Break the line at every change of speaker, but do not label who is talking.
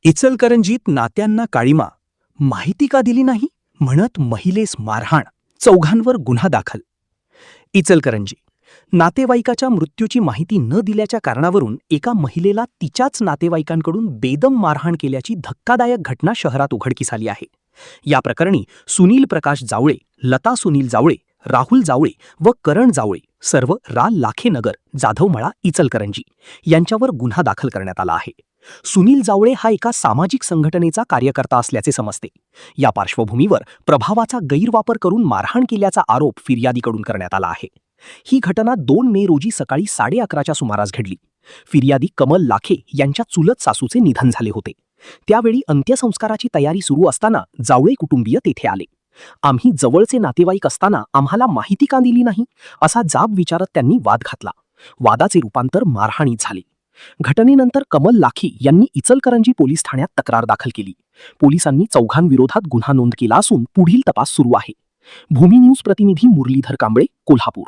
इचलकरंजीत नात्यांना काळीमा, माहिती का दिली नाही म्हणत महिलेस मारहाण, चौघांवर गुन्हा दाखल. इचलकरंजी नातेवाईकाच्या मृत्यूची माहिती न दिल्याच्या कारणावरून एका महिलेला तिच्याच नातेवाईकांकडून बेदम मारहाण केल्याची धक्कादायक घटना शहरात उघडकीस आली आहे. या प्रकरणी सुनील प्रकाश जावळे, लता सुनील जावळे, राहुल जावळे व करण जावळे सर्व लाखेनगर, जाधवमळा, इचलकरंजी यांच्यावर गुन्हा दाखल करण्यात आला आहे. सुनील जावळे हा एका सामाजिक संघटनेचा कार्यकर्ता असल्याचे समजते. या पार्श्वभूमीवर प्रभावाचा गैरवापर करून मारहाण केल्याचा आरोप फिर्यादीकडून करण्यात आला आहे. ही घटना 2 मे रोजी सकाळी 11:30च्या सुमारास घडली. फिर्यादी कमल लाखे यांच्या चुलत सासूचे निधन झाले होते. त्यावेळी अंत्यसंस्काराची तयारी सुरू असताना जावळे कुटुंबीय तेथे आले. आम्ही जवळचे नातेवाईक असताना आम्हाला माहिती का दिली नाही असा जाब विचारत त्यांनी वाद घातला. वादाचे रूपांतर मारहाणीत झाले. घटनेनंतर कमल लाखे यांनी इचलकरंजी पोलीस ठाण्यात तक्रार दाखल केली. पोलिसांनी चौघांविरोधात गुन्हा नोंद केला असून पुढील तपास सुरू आहे. भूमी न्यूज प्रतिनिधी मुरलीधर कांबळे, कोल्हापूर.